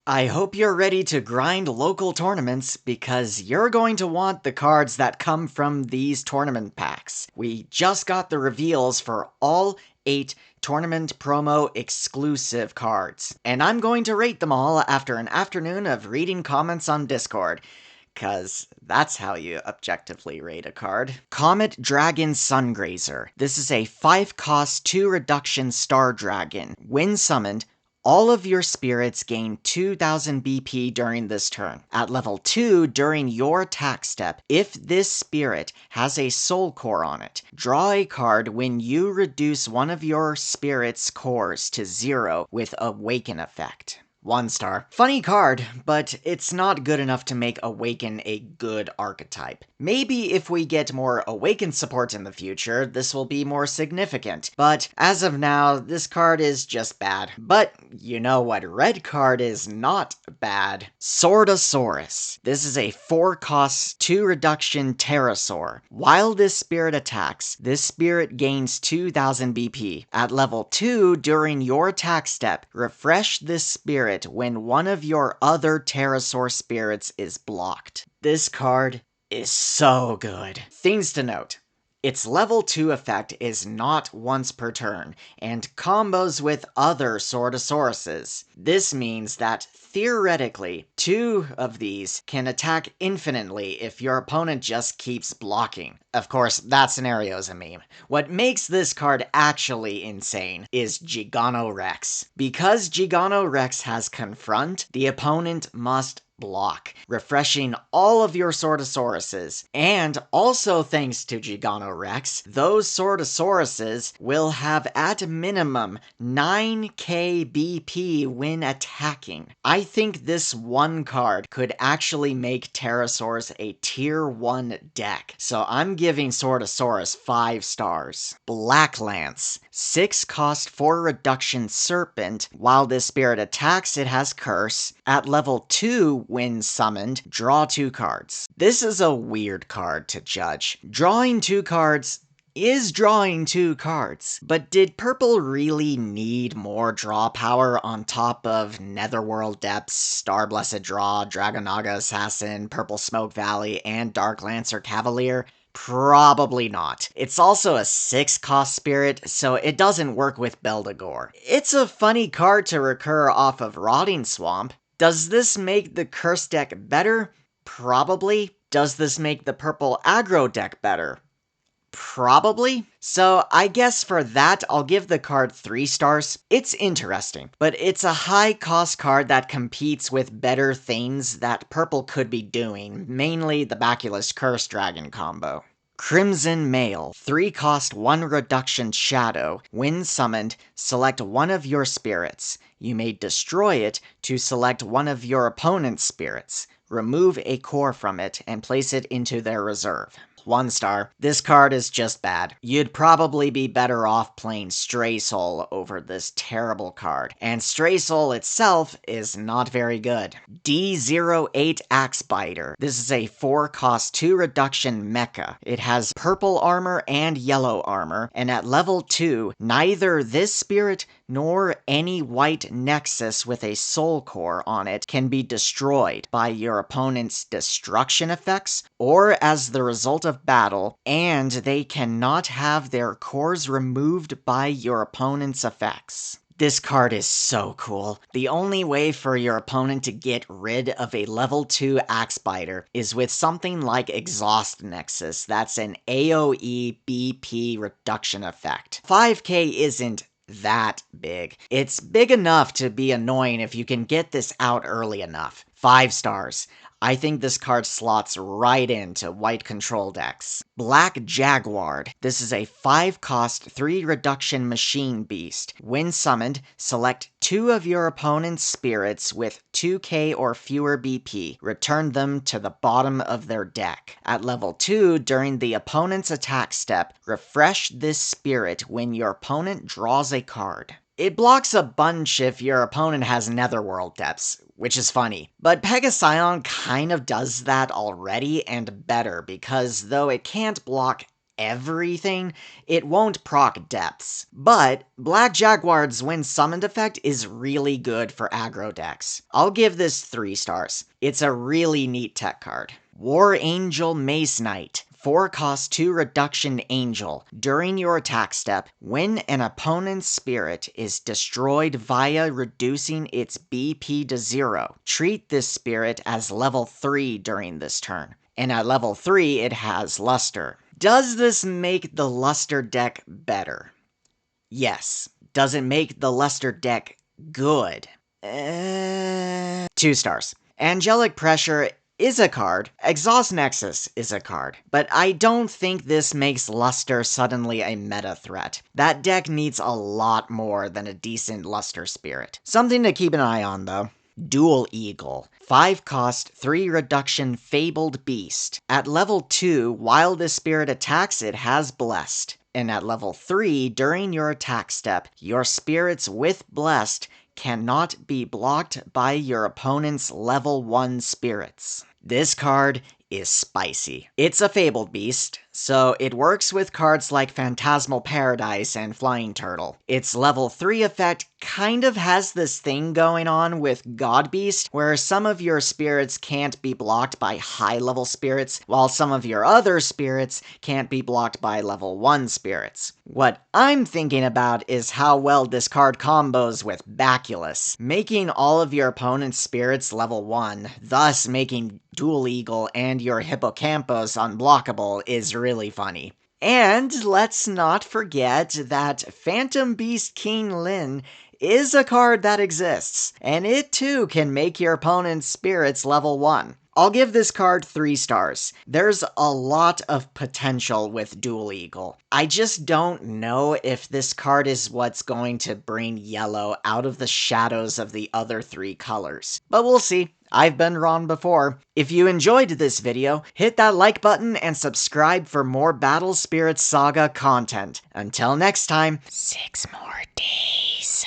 I hope you're ready to grind local tournaments because you're going to want the cards that come from these tournament packs. We just got the reveals for all 8 tournament promo exclusive cards, and I'm going to rate them all after an afternoon of reading comments on Discord. Cause that's how you objectively rate a card. Comet Dragon Sun Grazer. This is a 5 cost 2 reduction star dragon. When summoned, all of your spirits gain 2000 BP during this turn. At level 2, during your attack step, if this spirit has a soul core on it, draw a card when you reduce one of your spirit's cores to 0 with Awaken effect. 1 star. Funny card, but it's not good enough to make Awaken a good archetype. Maybe if we get more Awaken support in the future, this will be more significant, but as of now, this card is just bad. But you know what red card is not bad? Swordosaurus. This is a 4 cost 2 reduction pterosaur. While this spirit attacks, this spirit gains 2000 BP. At level 2, during your attack step, refresh this spirit when one of your other pterosaur spirits is blocked. This card is so good. Things to note. Its level 2 effect is not once per turn, and combos with other Swordosauruses. This means that, theoretically, 2 of these can attack infinitely if your opponent just keeps blocking. Of course, that scenario's a meme. What makes this card actually insane is Giganorex. Because Giganorex has Confront, the opponent must block, refreshing all of your Swordosauruses. And also thanks to Giganorex, those Swordosauruses will have at minimum 9k BP when attacking. I think this one card could actually make pterosaurs a tier 1 deck, so I'm giving Swordosaurus 5 stars. Black Lance. 6 cost 4 reduction serpent. While this spirit attacks, it has curse. At level 2, when summoned, draw 2 cards. This is a weird card to judge. Drawing 2 cards is drawing 2 cards, but did purple really need more draw power on top of Netherworld Depths, Star Blessed Draw, Dragonaga Assassin, Purple Smoke Valley, and Dark Lancer Cavalier? Probably not. It's also a 6 cost spirit, so it doesn't work with Beldegor. It's a funny card to recur off of Rotting Swamp. Does this make the curse deck better? Probably. Does this make the purple aggro deck better? Probably. So I guess for that, I'll give the card 3 stars. It's interesting, but it's a high cost card that competes with better things that purple could be doing, mainly the Baculus Curse Dragon combo. Crimson Mail, 3 cost 1 reduction shadow. When summoned, select one of your spirits. You may destroy it to select one of your opponent's spirits. Remove a core from it and place it into their reserve. 1 star. This card is just bad. You'd probably be better off playing Stray Soul over this terrible card. And Stray Soul itself is not very good. D08 Axebiter. This is a 4 cost 2 reduction mecha. It has purple armor and yellow armor, and at level 2, neither this spirit nor any white nexus with a soul core on it can be destroyed by your opponent's destruction effects or as the result of battle, and they cannot have their cores removed by your opponent's effects. This card is so cool. The only way for your opponent to get rid of a level 2 Axebiter is with something like Exhaust Nexus. That's an AoE BP reduction effect. 5k isn't that big. It's big enough to be annoying if you can get this out early enough. 5 stars. I think this card slots right into white control decks. Black Jaguar. This is a 5 cost 3 reduction machine beast. When summoned, select 2 of your opponent's spirits with 2k or fewer BP. Return them to the bottom of their deck. At level 2, during the opponent's attack step, refresh this spirit when your opponent draws a card. It blocks a bunch if your opponent has Netherworld Depths, which is funny. But Pegasion kind of does that already and better, because though it can't block everything, it won't proc depths. But Black Jaguar's when summoned effect is really good for aggro decks. I'll give this 3 stars. It's a really neat tech card. War Angel Mace Knight. 4 cost 2 reduction angel. During your attack step, when an opponent's spirit is destroyed via reducing its BP to 0, treat this spirit as level 3 during this turn. And at level 3, it has Luster. Does this make the Luster deck better? Yes. Does it make the Luster deck good? 2 stars. Angelic Pressure is a card. Exhaust Nexus is a card. But I don't think this makes Luster suddenly a meta threat. That deck needs a lot more than a decent Luster spirit. Something to keep an eye on, though. Dual Eagle. 5 cost, 3 reduction Fabled Beast. At level 2, while this spirit attacks, it has Blessed. And at level 3, during your attack step, your spirits with Blessed cannot be blocked by your opponent's level 1 spirits. This card is spicy. It's a Fabled Beast, so it works with cards like Phantasmal Paradise and Flying Turtle. Its level 3 effect kind of has this thing going on with God Beast, where some of your spirits can't be blocked by high-level spirits, while some of your other spirits can't be blocked by level 1 spirits. What I'm thinking about is how well this card combos with Baculus, making all of your opponent's spirits level 1, thus making Dual Eagle and your Hippocampus unblockable is really funny. And let's not forget that Phantom Beast King Lin is a card that exists, and it too can make your opponent's spirits level 1. I'll give this card 3 stars. There's a lot of potential with Dual Eagle. I just don't know if this card is what's going to bring yellow out of the shadows of the other 3 colors. But we'll see. I've been wrong before. If you enjoyed this video, hit that like button and subscribe for more Battle Spirit Saga content. Until next time, 6 more days.